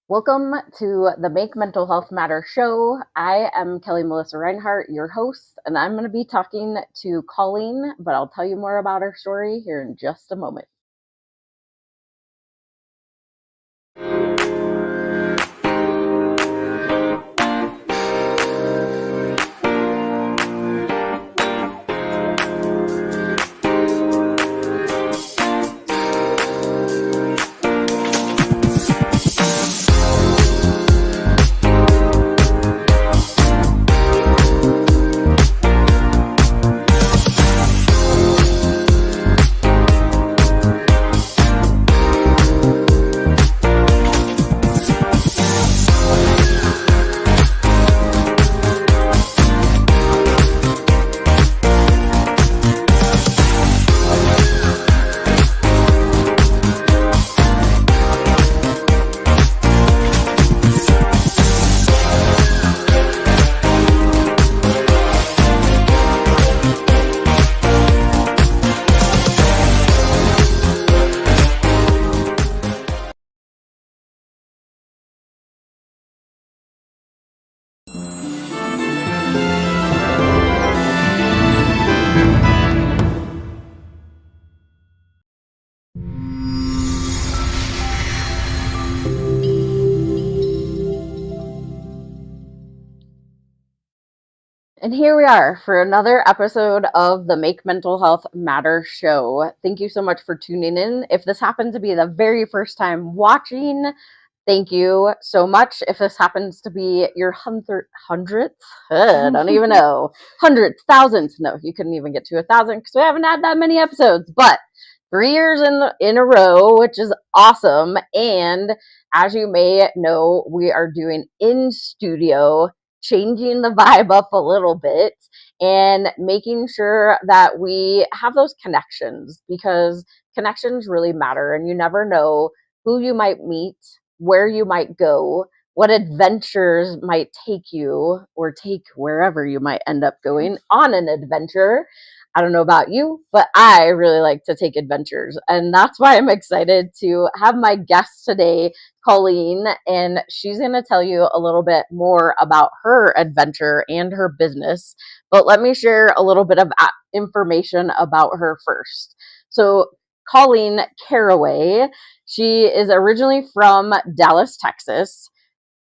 Welcome to the Make Mental Health Matter show. I am Kelli Melissa Reinhardt, your host, and I'm going to be talking to Coleen, but I'll tell you more about her story here in just a moment. And here we are for another episode of the Make Mental Health Matter show. Thank you so much for tuning in. If this happens to be the very first time watching, thank you so much. If this happens to be your hundredth, I don't even know, hundredth, thousandth. No, you couldn't even get to 1,000 because we haven't had that many episodes. But 3 years in a row, which is awesome. And as you may know, we are doing in studio, changing the vibe up a little bit and making sure that we have those connections, because connections really matter, and you never know who you might meet, where you might go, what adventures might take you, or take wherever you might end up going on an adventure. I don't know about you, but I really like to take adventures. And that's why I'm excited to have my guest today, Coleen, and she's going to tell you a little bit more about her adventure and her business. But let me share a little bit of information about her first. So, Coleen Caraway, she is originally from Dallas, Texas.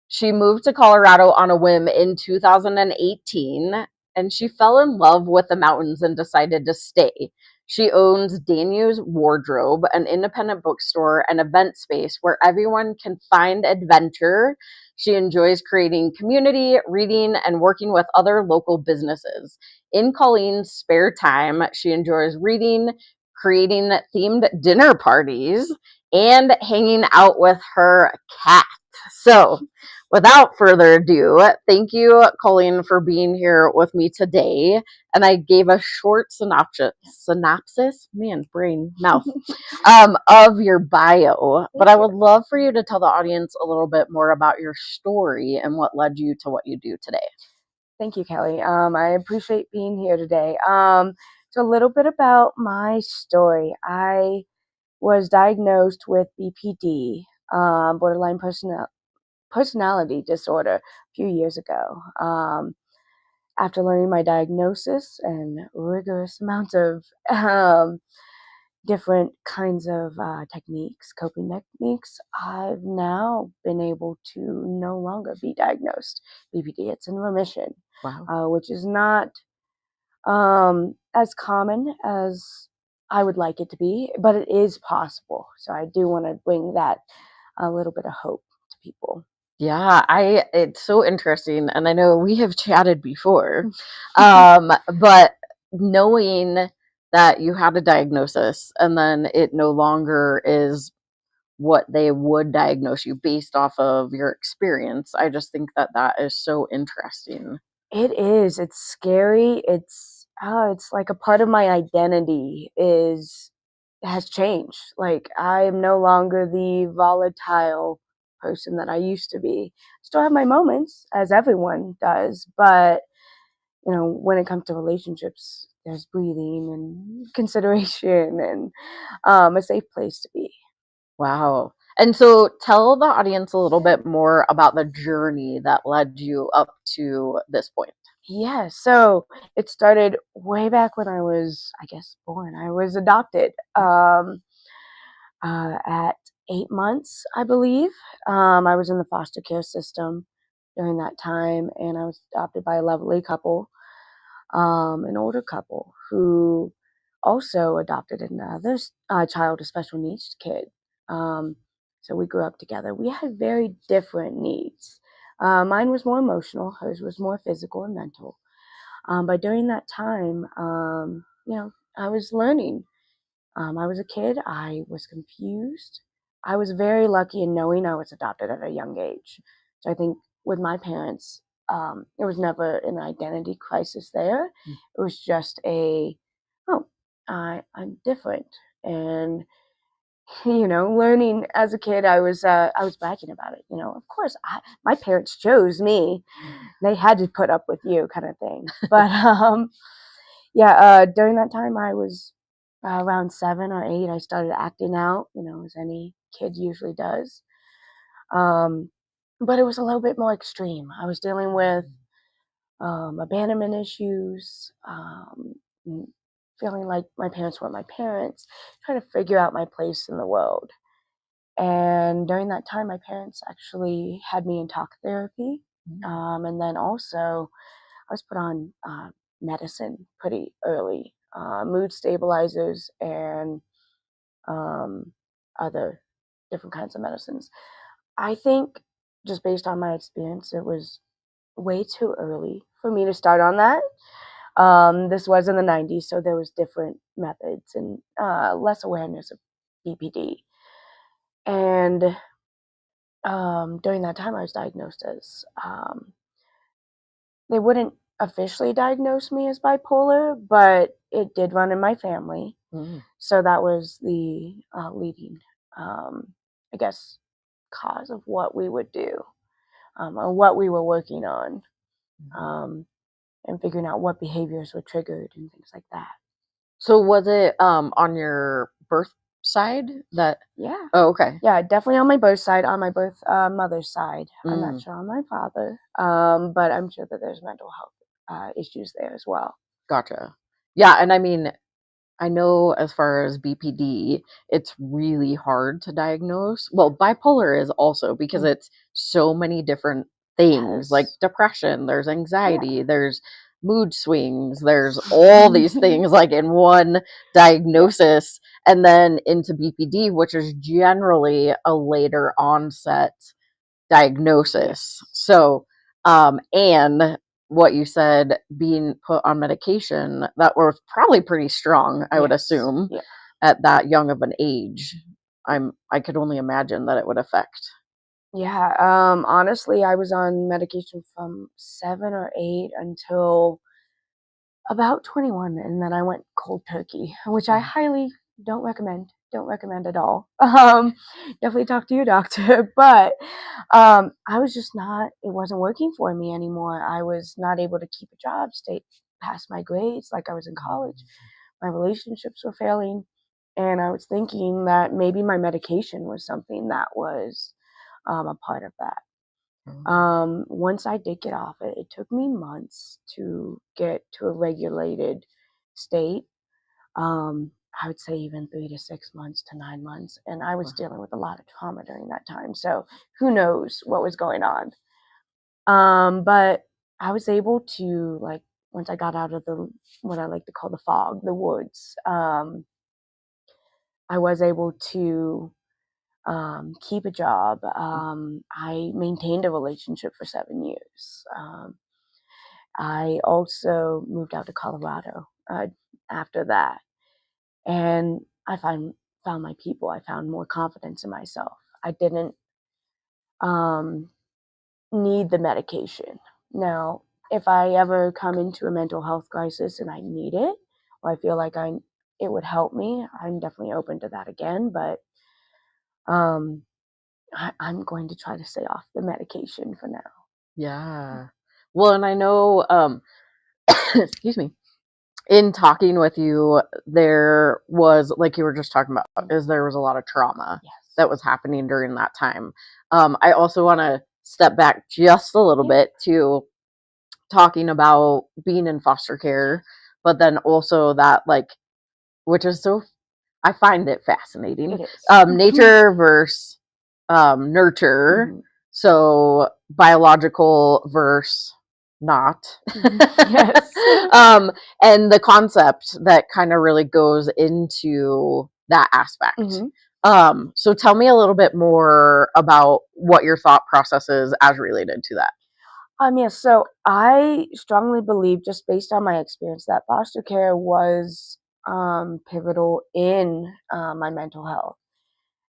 She moved to Colorado on a whim in 2018, and she fell in love with the mountains and decided to stay. She owns Danu's Wardrobe, an independent bookstore and event space where everyone can find adventure. She enjoys creating community, reading, and working with other local businesses. In Coleen's spare time, she enjoys reading, creating themed dinner parties, and hanging out with her cat. So, without further ado, thank you, Coleen, for being here with me today. And I gave a short synopsis, man, brain, mouth, of your bio. But I would love for you to tell the audience a little bit more about your story and what led you to what you do today. Thank you, Kelli. I appreciate being here today. So a little bit about my story. I was diagnosed with BPD, borderline personality disorder, a few years ago. After learning my diagnosis and rigorous amounts of different kinds of techniques, coping techniques, I've now been able to no longer be diagnosed BPD. It's in remission. Wow. Which is not as common as I would like it to be, but it is possible. So I do want to bring that a little bit of hope to people. Yeah, it's so interesting, and I know we have chatted before, but knowing that you had a diagnosis and then it no longer is what they would diagnose you based off of your experience, I just think that that is so interesting. It is. It's scary. It's like a part of my identity has changed. Like I am no longer the volatile person that I used to be. Still have my moments, as everyone does, but when it comes to relationships, there's breathing and consideration and a safe place to be. Wow. And so tell the audience a little bit more about the journey that led you up to this point. Yeah, so it started way back when I was, I guess, born. I was adopted at 8 months, I believe. I was in the foster care system during that time, and I was adopted by a lovely couple, an older couple who also adopted another child, a special needs kid. Um, so we grew up together. We had very different needs. Mine was more emotional, hers was more physical and mental. But during that time, I was learning. I was a kid. I was confused. I was very lucky in knowing I was adopted at a young age. So I think with my parents, there was never an identity crisis there. It was just I'm different. And learning as a kid, I was bragging about it. Of course, my parents chose me; they had to put up with you, kind of thing. But during that time, I was around 7 or 8. I started acting out, as any kid usually does. But it was a little bit more extreme. I was dealing with abandonment issues, feeling like my parents weren't my parents, trying to figure out my place in the world. And during that time, my parents actually had me in talk therapy. And then also, I was put on medicine pretty early, mood stabilizers and other different kinds of medicines. I think just based on my experience, it was way too early for me to start on that. This was in the 90s, so there was different methods and less awareness of BPD. And during that time, I was diagnosed as they wouldn't officially diagnose me as bipolar, but it did run in my family. So that was the leading, I guess, cause of what we would do, or what we were working on, and figuring out what behaviors were triggered and things like that. So was it on your birth side that? Yeah. Oh, okay. Yeah, definitely on my birth side, on my birth mother's side. I'm not sure on my father, but I'm sure that there's mental health issues there as well. Gotcha. Yeah, and I mean, I know as far as BPD, it's really hard to diagnose. Well, bipolar is also because it's so many different things, like depression, there's anxiety, there's mood swings, there's all these things like in one diagnosis, and then into BPD, which is generally a later onset diagnosis. So, and what you said, being put on medication that was probably pretty strong, I would assume, at that young of an age. I could only imagine that it would affect. Yeah, honestly, I was on medication from 7 or 8 until about 21, and then I went cold turkey, which I highly don't recommend. Don't recommend at all. Definitely talk to your doctor. But I was just not. It wasn't working for me anymore. I was not able to keep a job, stay past my grades like I was in college. My relationships were failing, and I was thinking that maybe my medication was something that was a part of that. Once I did get off it, it took me months to get to a regulated state. I would say even 3 to 6 months to 9 months. And I was dealing with a lot of trauma during that time. So who knows what was going on. But I was able to, like, once I got out of what I like to call the fog, the woods, I was able to keep a job. I maintained a relationship for 7 years. I also moved out to Colorado after that, and I found my people. I found more confidence in myself. I didn't need the medication. Now, if I ever come into a mental health crisis and I need it, or I feel like it would help me, I'm definitely open to that again. But I'm going to try to stay off the medication for now. Yeah. Well, and I know, excuse me, in talking with you, there was, like you were just talking about, there was a lot of trauma. Yes. that was happening during that time. I also want to step back just a little bit to talking about being in foster care, but then also that, like, which is so, I find it fascinating. It is. Nature versus nurture. Mhm. So biological versus not. Yes. And the concept that kind of really goes into that aspect. So tell me a little bit more about what your thought process is as related to that. Yeah, so I strongly believe, just based on my experience, that foster care was pivotal in my mental health.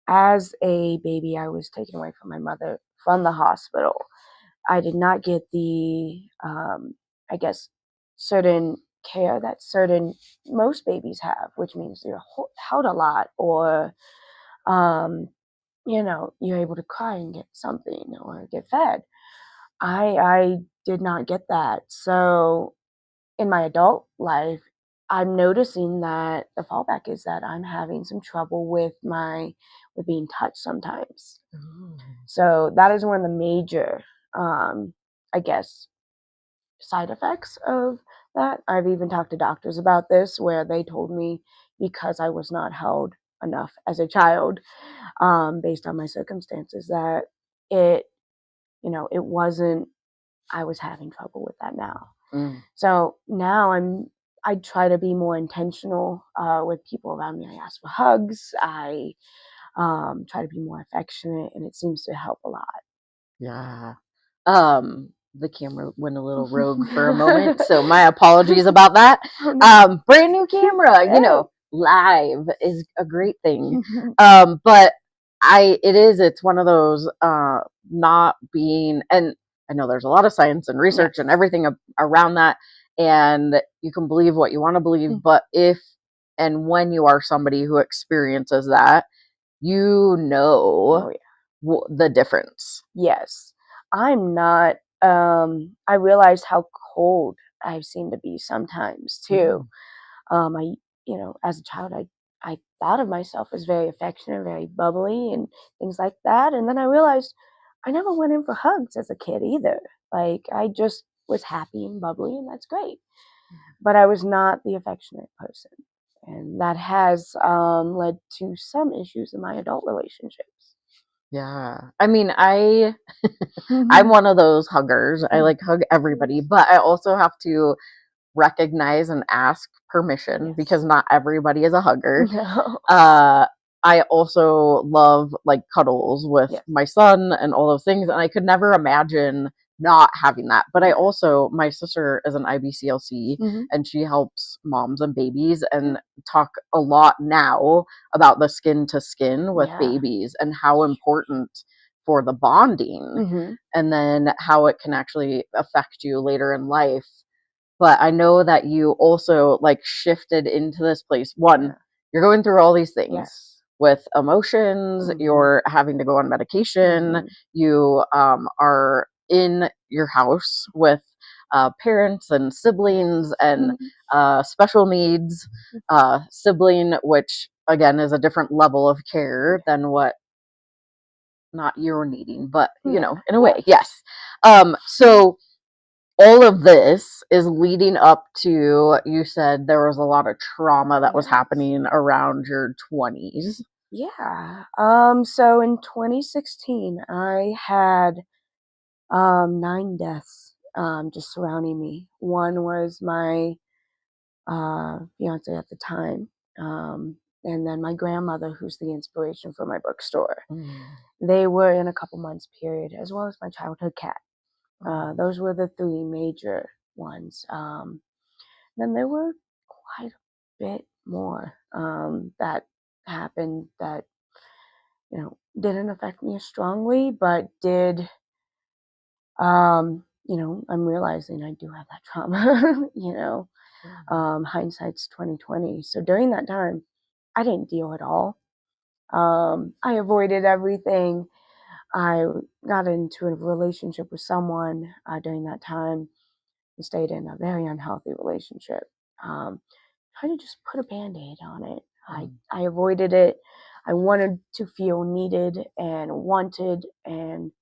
As a baby, I was taken away from my mother from the hospital. I did not get the, I guess, certain care that most babies have, which means you're held a lot, or, you're able to cry and get something or get fed. I did not get that. So in my adult life, I'm noticing that the fallback is that I'm having some trouble with being touched sometimes. So that is one of the major, I guess, side effects of that. I've even talked to doctors about this, where they told me, because I was not held enough as a child, based on my circumstances, that it, it wasn't, I was having trouble with that now. So now I try to be more intentional with people around me. I ask for hugs. I try to be more affectionate, and it seems to help a lot. Yeah. The camera went a little rogue for a moment, so my apologies about that. Oh, no. Brand new camera, Yeah. live is a great thing. But it's one of those not being, and I know there's a lot of science and research and everything around that, and you can believe what you want to believe, but if and when you are somebody who experiences that, Oh, yeah. the difference. Yes. I'm not, I realized how cold I seem to be sometimes too. As a child, I thought of myself as very affectionate, very bubbly, and things like that. And then I realized I never went in for hugs as a kid either. Like, I just was happy and bubbly, and that's great. But I was not the affectionate person. And that has led to some issues in my adult relationships. Yeah. I mean, I'm one of those huggers. I like hug everybody, but I also have to recognize and ask permission because not everybody is a hugger. No. I also love like cuddles with my son and all those things, and I could never imagine not having that. But I also, my sister is an IBCLC, and she helps moms and babies, and talk a lot now about the skin to skin with babies and how important for the bonding, and then how it can actually affect you later in life. But I know that you also like shifted into this place. One, you're going through all these things with emotions, you're having to go on medication, you are in your house with parents and siblings and special needs sibling, which again is a different level of care than what not you're needing, but in a way, yes. So all of this is leading up to, you said there was a lot of trauma that was happening around your 20s. Yeah. So in 2016, I had 9 deaths just surrounding me. One was my fiance at the time, and then my grandmother, who's the inspiration for my bookstore. They were in a couple months period, as well as my childhood cat. Those were the 3 major ones. Then there were quite a bit more that happened that didn't affect me as strongly, but did. I'm realizing I do have that trauma. Hindsight's 2020. So during that time, I didn't deal at all. I avoided everything. I got into a relationship with someone during that time and stayed in a very unhealthy relationship. Trying to just put a band-aid on it. I avoided it. I wanted to feel needed and wanted, and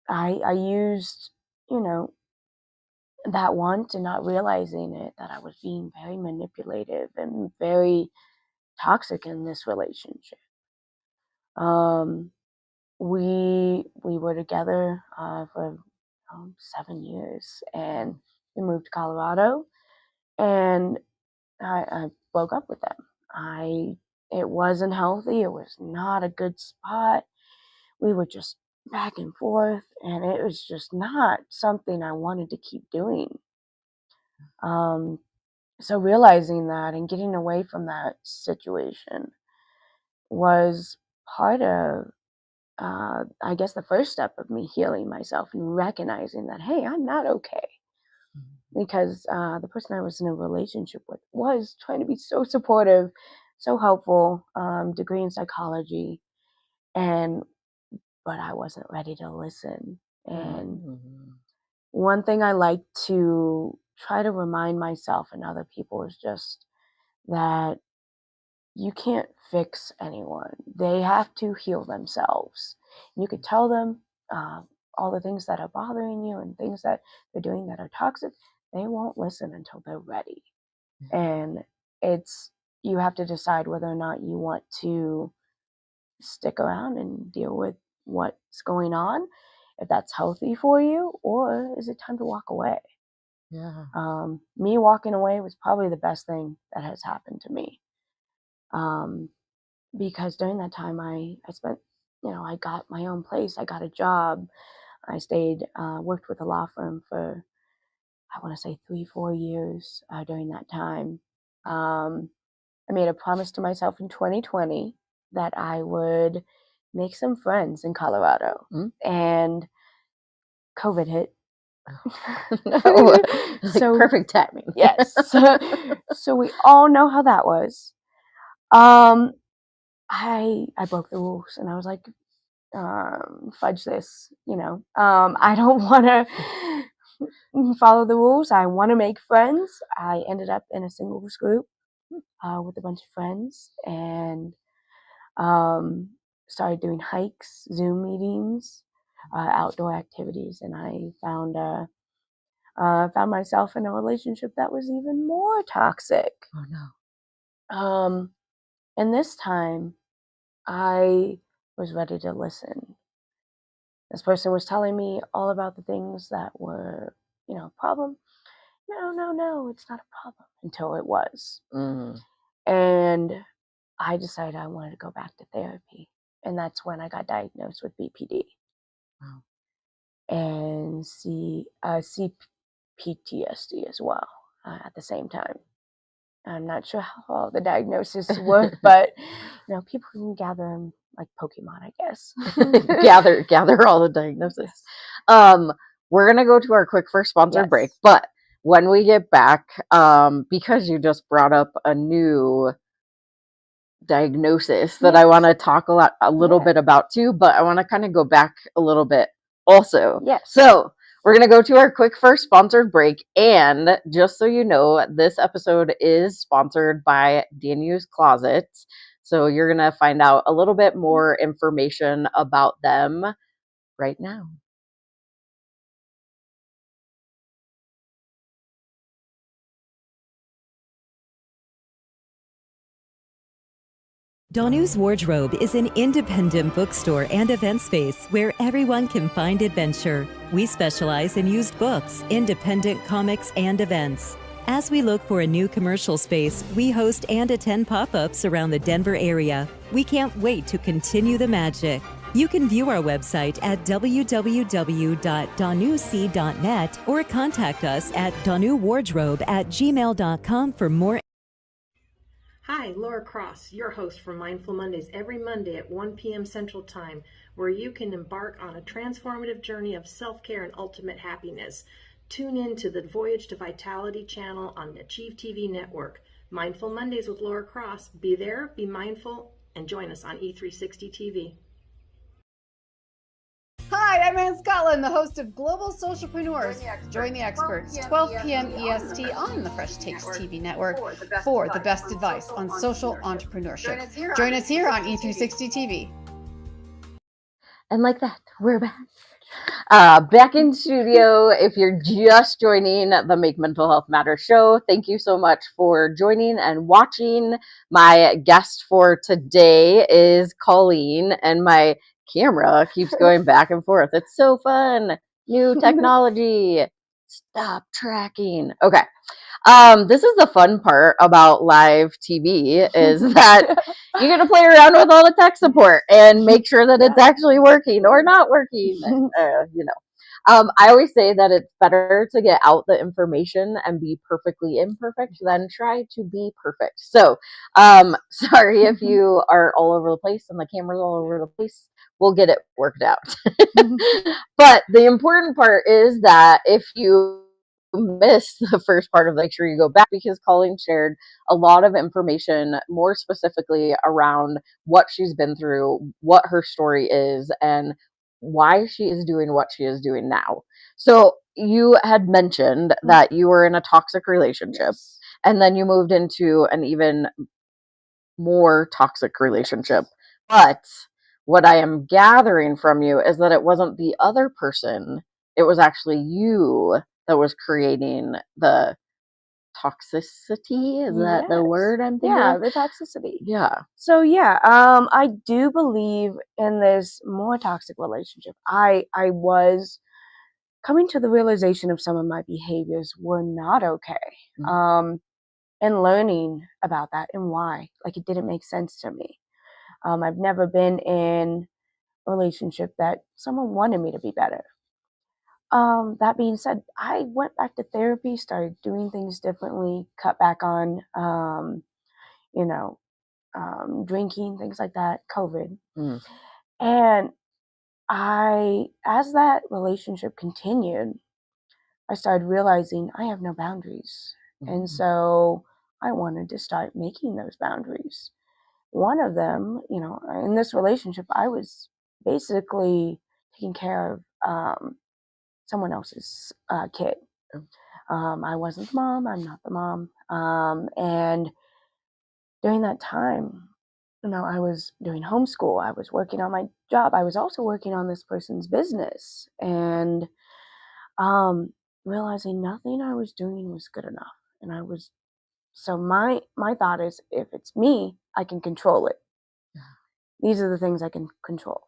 I used, that want and not realizing it, that I was being very manipulative and very toxic in this relationship. We were together for 7 years, and we moved to Colorado, and I broke up with them. It wasn't healthy. It was not a good spot. We were just back and forth, and it was just not something I wanted to keep doing. So realizing that and getting away from that situation was part of, I guess, the first step of me healing myself and recognizing that, hey, I'm not okay. Because the person I was in a relationship with was trying to be so supportive, so helpful, degree in psychology, but I wasn't ready to listen. And one thing I like to try to remind myself and other people is just that you can't fix anyone. They have to heal themselves. You could tell them all the things that are bothering you and things that they're doing that are toxic. They won't listen until they're ready. And you have to decide whether or not you want to stick around and deal with what's going on, if that's healthy for you, or is it time to walk away? Yeah. Me walking away was probably the best thing that has happened to me. Because during that time I spent, I got my own place, I got a job, I worked with a law firm for, I want to say 3-4 years during that time. I made a promise to myself in 2020 that I would make some friends in Colorado, and COVID hit. No. So perfect timing. Yes. So we all know how that was. I broke the rules, and I was like, fudge this, I don't want to follow the rules. I want to make friends. I ended up in a singles group with a bunch of friends, and started doing hikes, Zoom meetings, outdoor activities, and I found myself in a relationship that was even more toxic. Oh no. And this time I was ready to listen. This person was telling me all about the things that were, a problem. No, it's not a problem, until it was. And I decided I wanted to go back to therapy. And that's when I got diagnosed with BPD. Wow. And CPTSD as well at the same time. I'm not sure how all the diagnoses work, but people can gather them like Pokemon, I guess. gather all the diagnoses. We're gonna go to our quick first sponsored break, but when we get back, because you just brought up a new diagnosis that I want to talk a little bit about too, but I want to kind of go back a little bit also. Yes. So we're going to go to our quick first sponsored break. And just so you know, this episode is sponsored by Danu's Closet. So you're going to find out a little bit more information about them right now. Danu's Wardrobe is an independent bookstore and event space where everyone can find adventure. We specialize in used books, independent comics, and events. As we look for a new commercial space, we host and attend pop-ups around the Denver area. We can't wait to continue the magic. You can view our website at www.danuc.net or contact us at danuwardrobe@gmail.com for more. Hi, Laura Cross, your host for Mindful Mondays, every Monday at 1 p.m. Central Time, where you can embark on a transformative journey of self-care and ultimate happiness. Tune in to the Voyage to Vitality channel on the Achieve TV network. Mindful Mondays with Laura Cross. Be there, be mindful, and join us on E360 TV. Hi, Hi, I'm Ann Scotland, the host of Global Socialpreneurs. Join the experts, 12 p.m. EST on the Fresh Takes TV network for the best advice on social entrepreneurship. Join us here on E360 TV. And like that, we're back. Back in studio. If you're just joining the Make Mental Health Matter show, thank you so much for joining and watching. My guest for today is Coleen, and my camera keeps going back and forth. It's so fun. New technology. Stop tracking. Okay. This is the fun part about live TV is that you get to play around with all the tech support and make sure that it's actually working or not working. I always say that it's better to get out the information and be perfectly imperfect than try to be perfect. So, sorry if you are all over the place and the camera's all over the place. We'll get it worked out. But the important part is that if you miss the first part of make sure you go back, because Coleen shared a lot of information more specifically around what she's been through, what her story is, and why she is doing what she is doing now. So you had mentioned that you were in a toxic relationship, and then you moved into an even more toxic relationship. But what I am gathering from you is that it wasn't the other person, it was actually you that was creating the toxicity. Is that the word I'm thinking? Yeah, the toxicity. Yeah. So I do believe in this more toxic relationship. I was coming to the realization of some of my behaviors were not okay. And learning about that and why. Like, it didn't make sense to me. I've never been in a relationship that someone wanted me to be better. That being said, I went back to therapy, started doing things differently, cut back on, drinking, things like that, COVID. And as that relationship continued, I started realizing I have no boundaries. And so I wanted to start making those boundaries. One of them, in this relationship, I was basically taking care of someone else's kid. I wasn't the mom. I'm not the mom. And during that time, I was doing homeschool. I was working on my job. I was also working on this person's business, and realizing nothing I was doing was good enough. And so my thought is, if it's me, I can control it. These are the things I can control.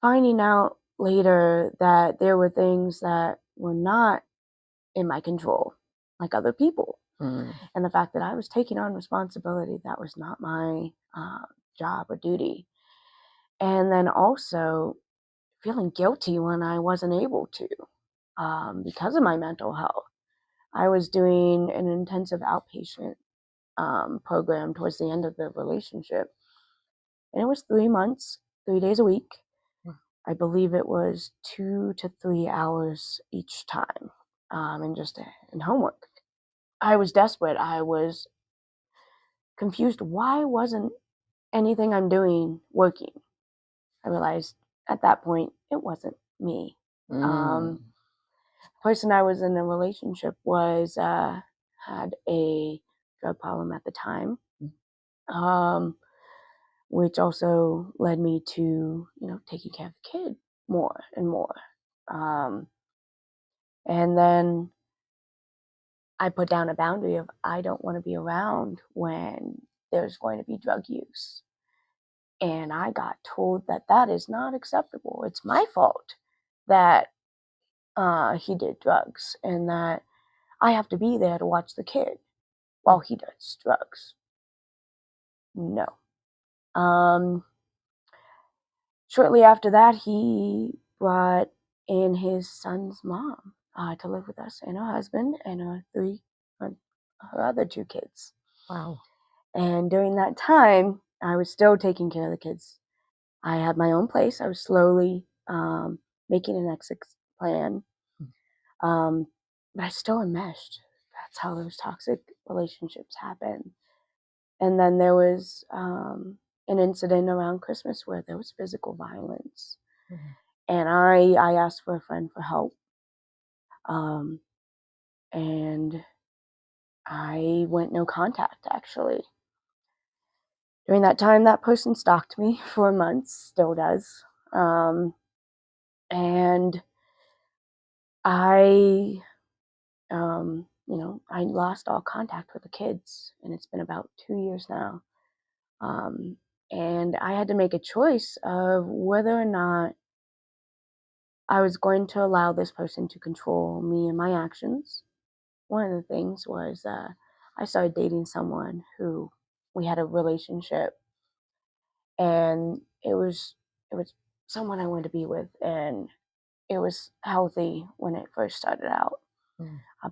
Finding out later that there were things that were not in my control, like other people. And the fact that I was taking on responsibility that was not my job or duty. And then also feeling guilty when I wasn't able to because of my mental health. I was doing an intensive outpatient program towards the end of the relationship. And it was 3 months, 3 days a week. I believe it was 2 to 3 hours each time, and just in homework. I was desperate. I was confused. Why wasn't anything I'm doing working? I realized at that point it wasn't me. The person I was in a relationship was had a drug problem at the time, which also led me to taking care of the kid more and more. And then I put down a boundary of I don't want to be around when there's going to be drug use. And I got told that that is not acceptable. It's my fault that he did drugs and that I have to be there to watch the kid while he does drugs. No. Shortly after that, he brought in his son's mom to live with us and her husband and her other 2 kids. Wow. And during that time, I was still taking care of the kids. I had my own place. I was slowly making an exit plan. But I still enmeshed. That's how those toxic relationships happen. And then there was an incident around Christmas where there was physical violence. And I asked for a friend for help. And I went no contact, actually. During that time, that person stalked me for months, still does. And I, I lost all contact with the kids, and it's been about 2 years now. And I had to make a choice of whether or not I was going to allow this person to control me and my actions. One of the things was I started dating someone who we had a relationship, and it was someone I wanted to be with, and it was healthy when it first started out.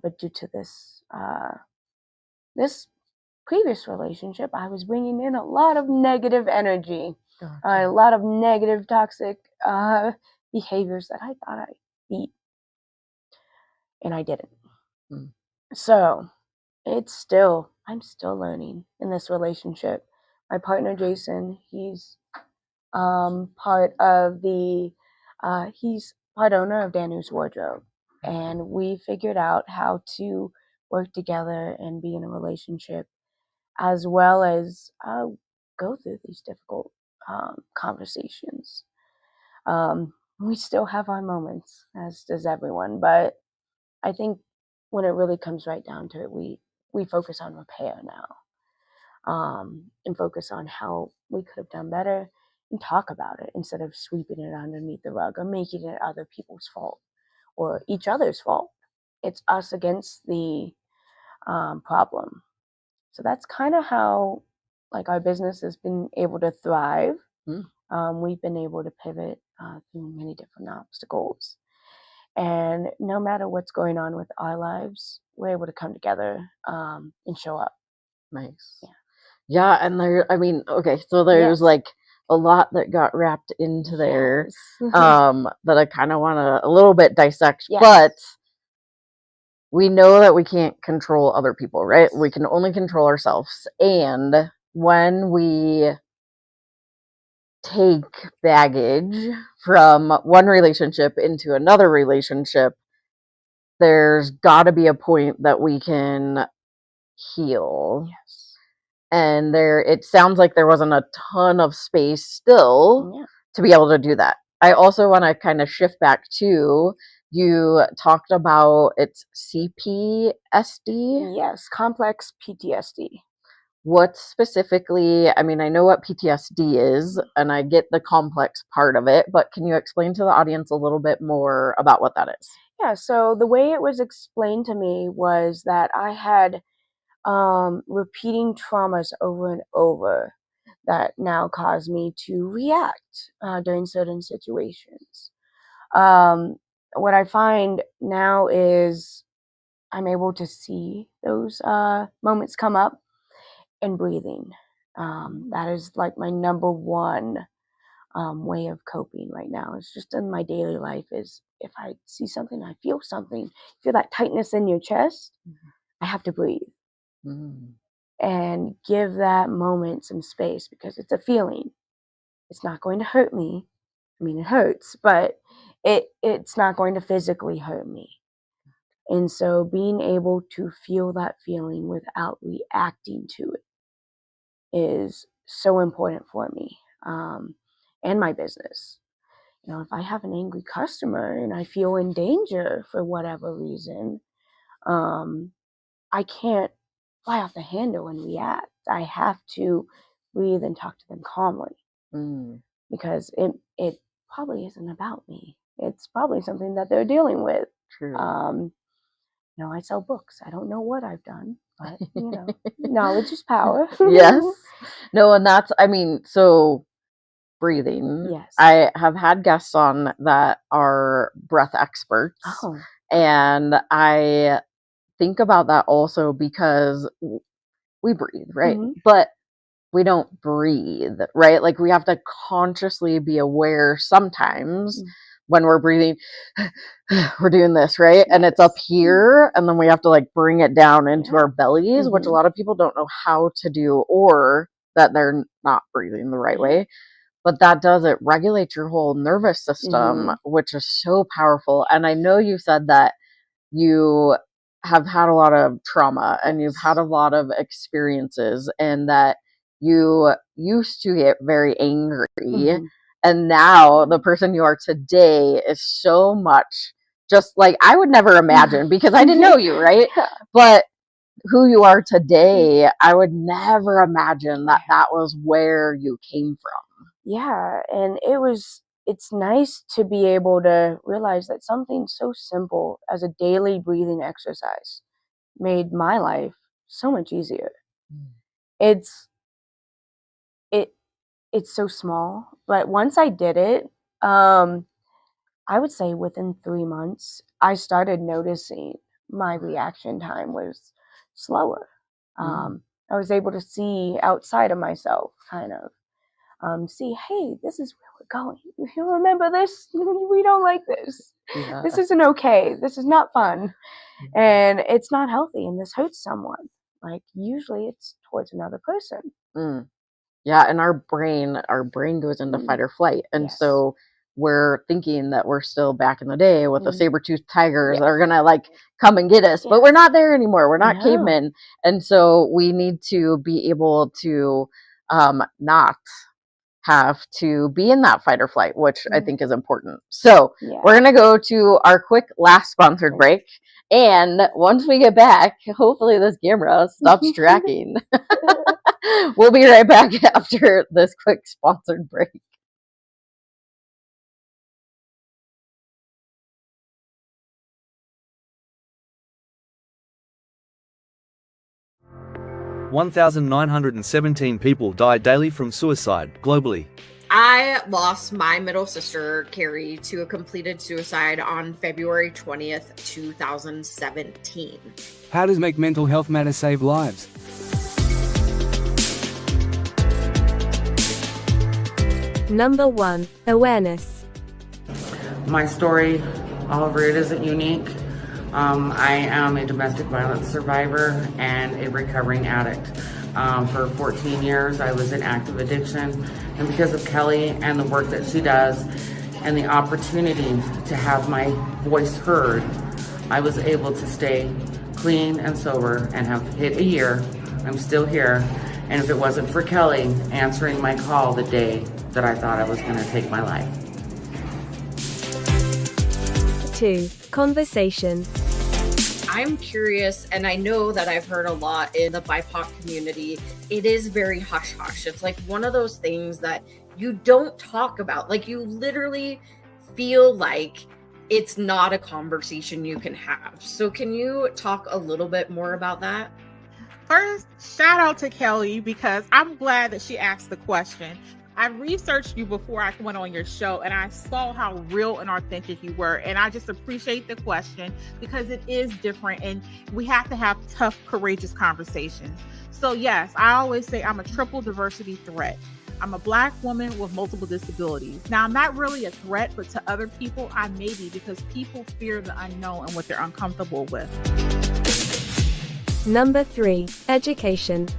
But due to this previous relationship, I was bringing in a lot of negative energy, a lot of negative, toxic behaviors that I thought I beat, and I didn't. So I'm still learning in this relationship. My partner Jason, he's part owner of Danu's wardrobe, and we figured out how to work together and be in a relationship, as well as go through these difficult conversations. We still have our moments, as does everyone, but I think when it really comes right down to it, we focus on repair now, and focus on how we could have done better, and talk about it instead of sweeping it underneath the rug or making it other people's fault or each other's fault. It's us against the problem. So that's kind of how, like, our business has been able to thrive. We've been able to pivot through many different obstacles. And no matter what's going on with our lives, we're able to come together and show up. Nice. Yeah, and so there's like a lot that got wrapped into there that I kind of want to a little bit dissect, but we know that we can't control other people, right? We can only control ourselves. And when we take baggage from one relationship into another relationship, there's got to be a point that we can heal. And it sounds like there wasn't a ton of space still to be able to do that. I also want to kind of shift back to, you talked about it's CPSD? Yes, complex PTSD. What specifically, I mean, I know what PTSD is, and I get the complex part of it, but can you explain to the audience a little bit more about what that is? Yeah, so the way it was explained to me was that I had repeating traumas over and over that now cause me to react during certain situations. What I find now is I'm able to see those moments come up and breathing. That is like my number one way of coping right now. It's just in my daily life is if I see something, I feel something, feel that tightness in your chest, I have to breathe. And give that moment some space, because it's a feeling. It's not going to hurt me. I mean, it hurts, but it's not going to physically hurt me. And so being able to feel that feeling without reacting to it is so important for me and my business. If I have an angry customer and I feel in danger for whatever reason, I can't fly off the handle and react. I have to breathe and talk to them calmly, because it probably isn't about me. It's probably something that they're dealing with. True. I sell books. I don't know what I've done, but knowledge is power. Yes. No, and that's, so breathing. Yes. I have had guests on that are breath experts. And I think about that also because we breathe, right? But we don't breathe, right? Like, we have to consciously be aware sometimes when we're breathing, we're doing this, right? And it's up here, and then we have to like bring it down into our bellies, which a lot of people don't know how to do, or that they're not breathing the right way. but that does, it regulates your whole nervous system, which is so powerful. And I know you said that you have had a lot of trauma and you've had a lot of experiences, and that you used to get very angry. And now the person you are today is so much just like, I would never imagine, because I didn't know you, right? But who you are today, I would never imagine that that was where you came from. Yeah, and it's nice to be able to realize that something so simple as a daily breathing exercise made my life so much easier. It's so small, but once I did it, I would say within 3 months, I started noticing my reaction time was slower. I was able to see outside of myself, kind of see, hey, this is where we're going. If you remember this, we don't like this. This isn't okay. This is not fun. And it's not healthy, and this hurts someone. Like, usually it's towards another person. Yeah, and our brain goes into fight or flight. And so we're thinking that we're still back in the day with the saber-toothed tigers that are going to like come and get us, but we're not there anymore. We're not cavemen. And so we need to be able to not have to be in that fight or flight, which I think is important. So we're going to go to our quick last sponsored break. And once we get back, hopefully this camera stops tracking. We'll be right back after this quick sponsored break. $1,917 people die daily from suicide globally. I lost my middle sister, Carrie, to a completed suicide on February 20th, 2017. How does Make Mental Health Matter save lives? Number 1. Awareness. My story, however, it isn't unique. I am a domestic violence survivor and a recovering addict. For 14 years, I was in active addiction. And because of Kelli and the work that she does and the opportunity to have my voice heard, I was able to stay clean and sober and have hit a year. I'm still here. And if it wasn't for Kelli answering my call the day that I thought I was going to take my life. 2. Conversation. I'm curious, and I know that I've heard a lot in the BIPOC community, it is very hush-hush. It's like one of those things that you don't talk about. Like, you literally feel like it's not a conversation you can have. So can you talk a little bit more about that? First, shout out to Kelli, because I'm glad that she asked the question. I researched you before I went on your show, and I saw how real and authentic you were. And I just appreciate the question, because it is different and we have to have tough, courageous conversations. So yes, I always say I'm a triple diversity threat. I'm a Black woman with multiple disabilities. Now, I'm not really a threat, but to other people, I may be, because people fear the unknown and what they're uncomfortable with. Number 3. Education.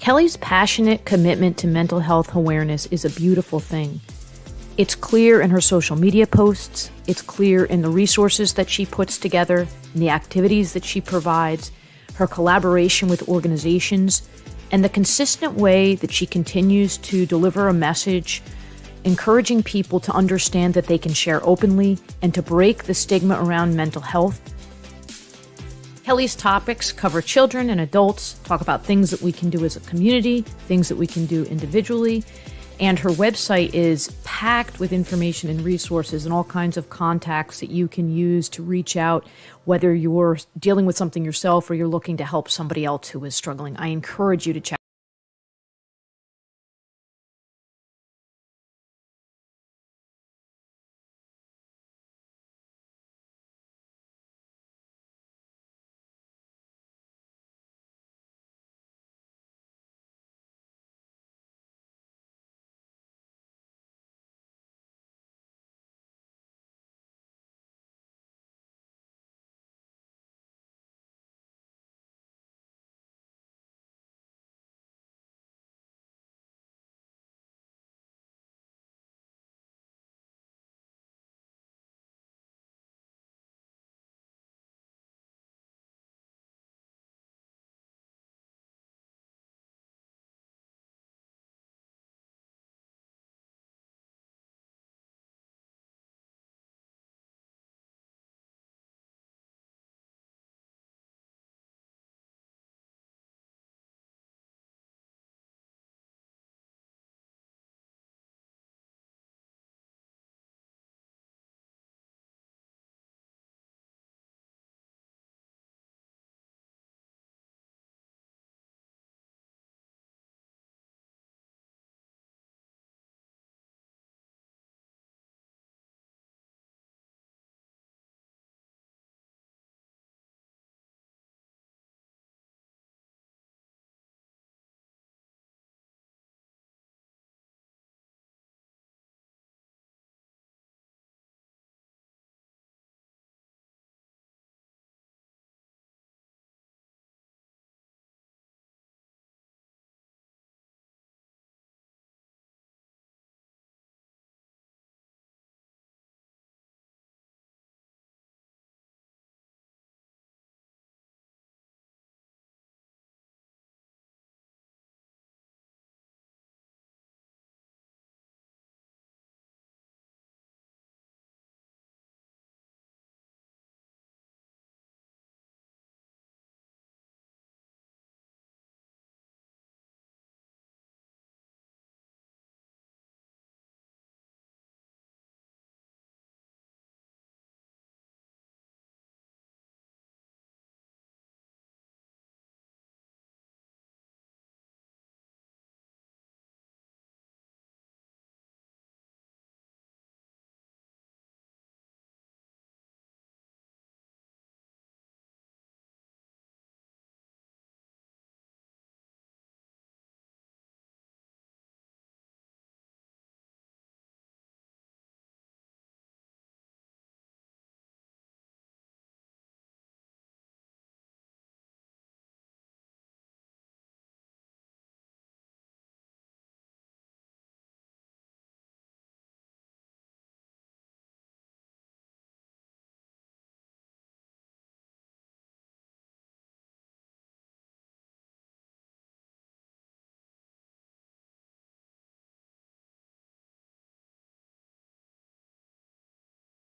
Kelli's passionate commitment to mental health awareness is a beautiful thing. It's clear in her social media posts, it's clear in the resources that she puts together, in the activities that she provides, her collaboration with organizations, and the consistent way that she continues to deliver a message, encouraging people to understand that they can share openly and to break the stigma around mental health. Kelli's topics cover children and adults, talk about things that we can do as a community, things that we can do individually, and her website is packed with information and resources and all kinds of contacts that you can use to reach out, whether you're dealing with something yourself or you're looking to help somebody else who is struggling. I encourage you to check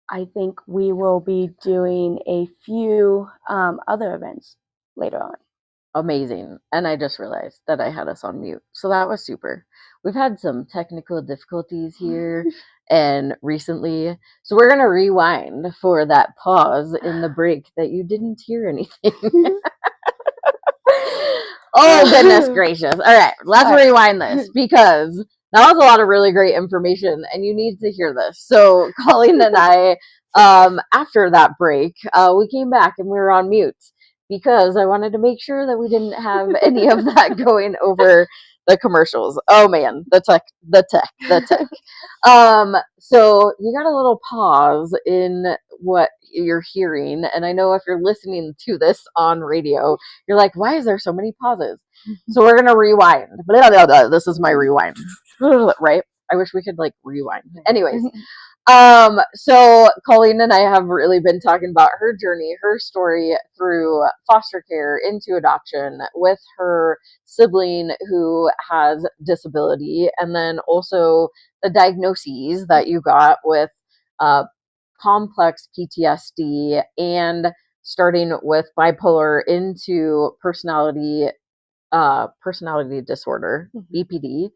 I think we will be doing a few other events later on. Amazing. And I just realized that I had us on mute. So that was super. We've had some technical difficulties here and recently. So we're going to rewind for that pause in the break that you didn't hear anything. Oh, goodness gracious. All right, let's rewind this because that was a lot of really great information and you need to hear this. So Coleen and I, after that break, we came back and we were on mute because I wanted to make sure that we didn't have any of that going over the commercials. Oh man, the tech. So you got a little pause in what you're hearing. And I know if you're listening to this on radio, you're like, why is there so many pauses? So we're going to rewind. This is my rewind, right? I wish we could like rewind. Anyways. So Coleen and I have really been talking about her journey, her story through foster care into adoption with her sibling who has disability, and then also the diagnoses that you got with complex PTSD and starting with bipolar into personality disorder, BPD,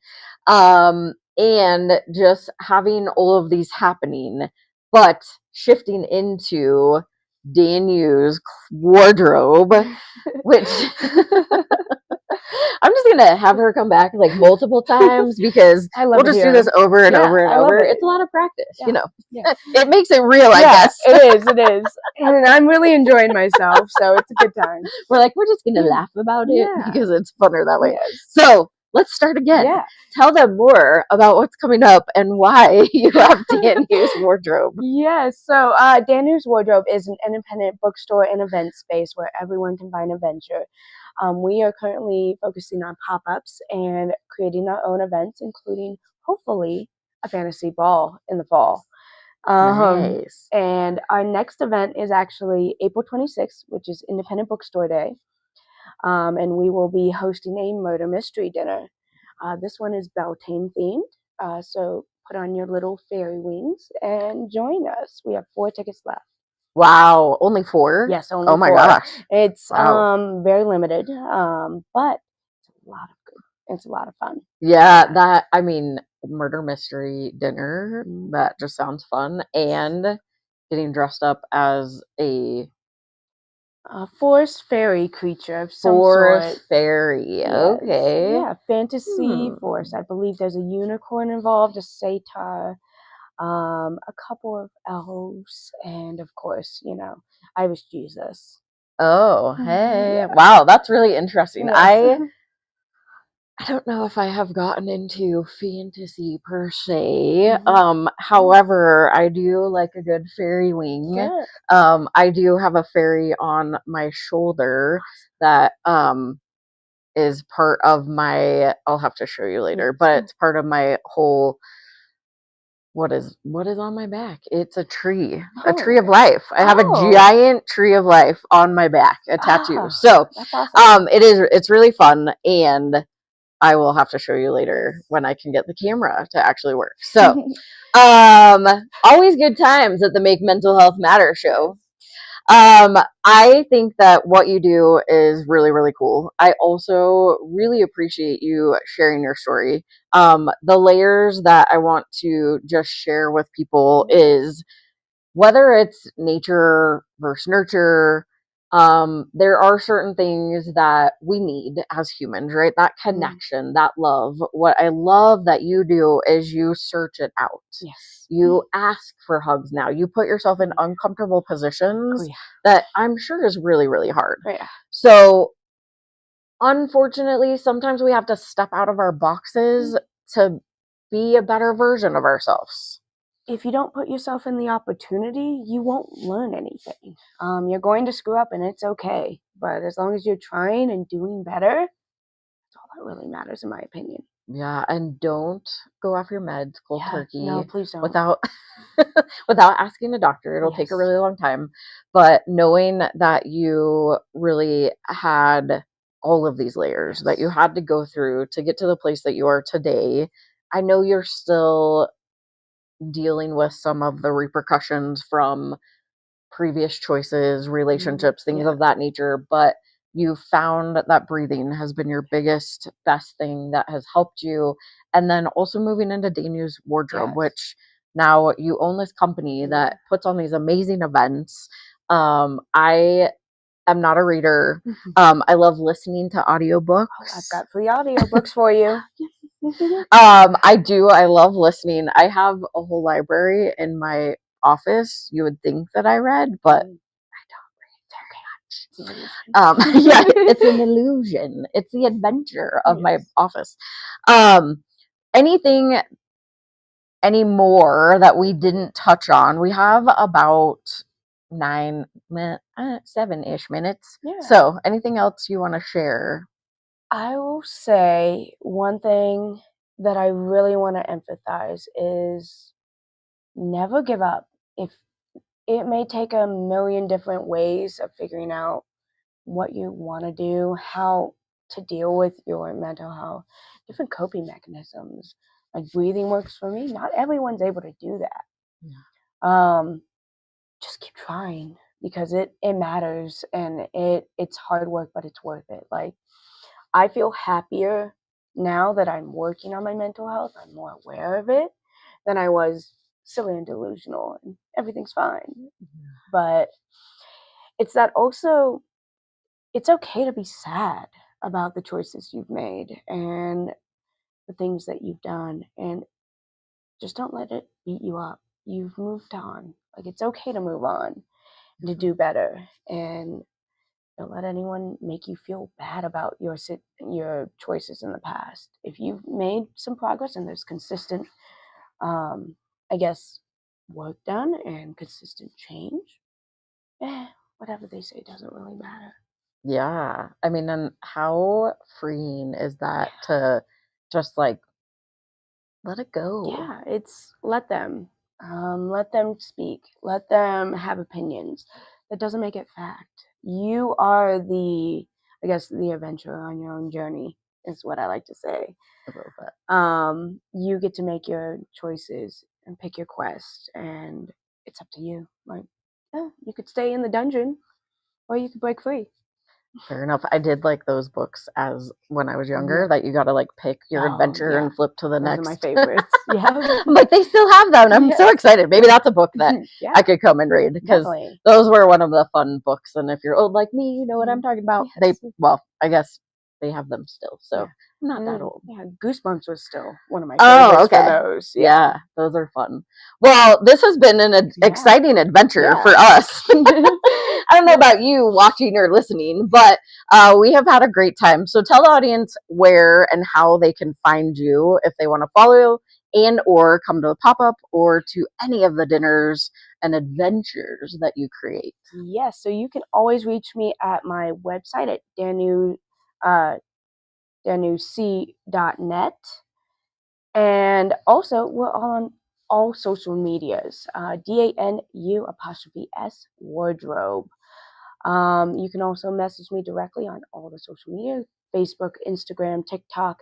and just having all of these happening, but shifting into Danu's wardrobe, which I'm just gonna have her come back like multiple times because we'll just do this over and over and over. It's a lot of practice, you know. Yeah. It makes it real, I guess. It is. And I'm really enjoying myself, so it's a good time. We're just gonna laugh about it because it's funner that way. Yes. So let's start again. Yeah. Tell them more about what's coming up and why you have Danu's wardrobe. Yes. So Danu's wardrobe is an independent bookstore and event space where everyone can find adventure. We are currently focusing on pop-ups and creating our own events, including, hopefully, a fantasy ball in the fall. Nice. And our next event is actually April 26th, which is Independent Bookstore Day. And we will be hosting a murder mystery dinner. This one is Beltane themed, so put on your little fairy wings and join us. We have 4 tickets left. Wow, only 4? Yes, only 4. Oh my gosh. It's very limited, but it's a lot of fun. Yeah, murder mystery dinner, that just sounds fun. And getting dressed up as a forest fairy creature of some forest sort. fairy. Yes. Okay. Yeah, fantasy forest. I believe there's a unicorn involved, a satyr, a couple of elves, and of course, I was Jesus. Oh, hey. Yeah. Wow, that's really interesting. Yeah. I don't know if I have gotten into fantasy per se. However, I do like a good fairy wing. Yeah. I do have a fairy on my shoulder that is part of my, I'll have to show you later, but it's part of my whole, what is on my back? It's a tree, a tree of life. I have a giant tree of life on my back, a tattoo. So that's awesome. It's really fun, and I will have to show you later when I can get the camera to actually work. So, always good times at the Make Mental Health Matter show. I think that what you do is really, really cool. I also really appreciate you sharing your story. The layers that I want to just share with people is whether it's nature versus nurture, there are certain things that we need as humans, right? That connection, that love. What I love that you do is you search it out. Yes. You ask for hugs now. You put yourself in uncomfortable positions that I'm sure is really, really hard. Yeah. So unfortunately, sometimes we have to step out of our boxes to be a better version of ourselves. If you don't put yourself in the opportunity, you won't learn anything. You're going to screw up and it's okay. But as long as you're trying and doing better, that's all that really matters, in my opinion. Yeah, and don't go off your meds cold turkey. No, please don't. Without asking a doctor. It'll take a really long time. But knowing that you really had all of these layers that you had to go through to get to the place that you are today, I know you're still dealing with some of the repercussions from previous choices, relationships, things of that nature, but you found that breathing has been your biggest, best thing that has helped you. And then also moving into Danu's Wardrobe, which now you own this company that puts on these amazing events. I am not a reader. I love listening to audiobooks. I've got free audiobooks for you. I do. I love listening. I have a whole library in my office. You would think that I read, but I don't read very much. Yeah, it's an illusion. It's the adventure of my office. Anything anymore that we didn't touch on? We have about 7-ish minutes. So anything else you want to share? I will say one thing that I really want to emphasize is never give up. If it may take a million different ways of figuring out what you want to do, how to deal with your mental health, different coping mechanisms. Like breathing works for me. Not everyone's able to do that. Just keep trying because it matters, and it's hard work, but it's worth it. Like, I feel happier now that I'm working on my mental health. I'm more aware of it than I was silly and delusional and everything's fine. But it's that also, it's okay to be sad about the choices you've made and the things that you've done, and just don't let it beat you up. You've moved on. Like, it's okay to move on and to do better, and don't let anyone make you feel bad about your choices in the past. If you've made some progress and there's consistent, I guess, work done and consistent change, whatever they say doesn't really matter. Yeah. I mean, and how freeing is that to just like let it go? Yeah, it's let them speak, let them have opinions. That doesn't make it fact. You are the adventurer on your own journey, is what I like to say. I love that. You get to make your choices and pick your quest, and it's up to you. Like, you could stay in the dungeon, or you could break free. Fair enough. I did like those books as when I was younger, that you got to like pick your adventure and flip to the next. Those are my favorites. Yeah. I'm like, they still have them. I'm so excited. Maybe that's a book that I could come and read, because those were one of the fun books. And if you're old like me, you know what I'm talking about. I guess they have them still. So I'm not that old. Yeah, Goosebumps was still one of my favorites for those. Yeah, those are fun. Well, this has been an exciting adventure for us. I don't know about you watching or listening, but we have had a great time. So tell the audience where and how they can find you if they want to follow and or come to the pop-up or to any of the dinners and adventures that you create. Yes, so you can always reach me at my website at danuc.net. And also, we're on all social medias, DANU_S Wardrobe. You can also message me directly on all the social media, Facebook, Instagram, TikTok,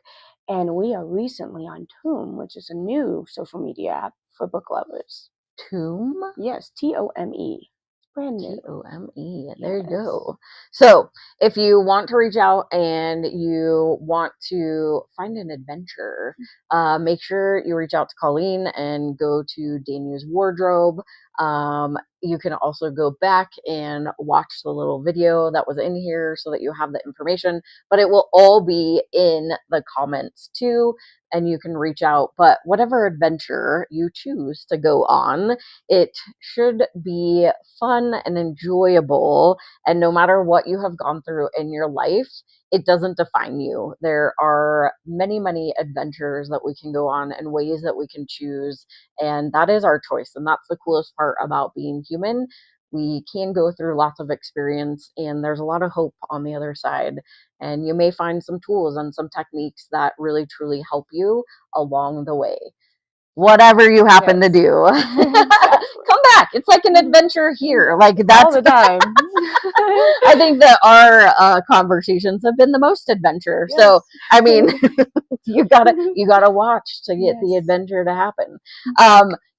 and we are recently on Tome, which is a new social media app for book lovers. Tome? Yes, TOME. Brand new. TOME. There you go. So if you want to reach out and you want to find an adventure, make sure you reach out to Coleen and go to Danu's Wardrobe. You can also go back and watch the little video that was in here so that you have the information, but it will all be in the comments too, and you can reach out. But whatever adventure you choose to go on, it should be fun and enjoyable. And no matter what you have gone through in your life, it doesn't define you. There are many, many adventures that we can go on and ways that we can choose. And that is our choice. And that's the coolest part about being human. We can go through lots of experience, and there's a lot of hope on the other side. And you may find some tools and some techniques that really, truly help you along the way. Whatever you happen to do. Come back. It's like an adventure here. Like that's all the time. I think that our conversations have been the most adventure. Yes. So I mean, you gotta watch to get the adventure to happen.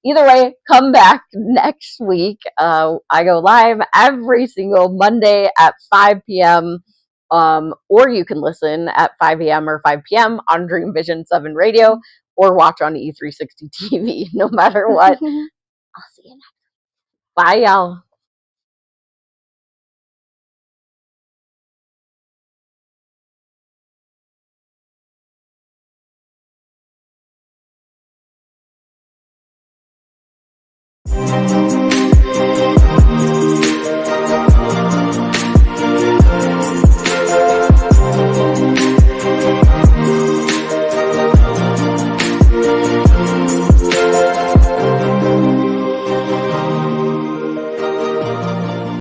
Either way, come back next week. I go live every single Monday at 5 p.m. Or you can listen at 5 a.m. or 5 p.m. on Dream Vision 7 Radio, or watch on E360 TV. No matter what. I'll see you next week. Bye, y'all.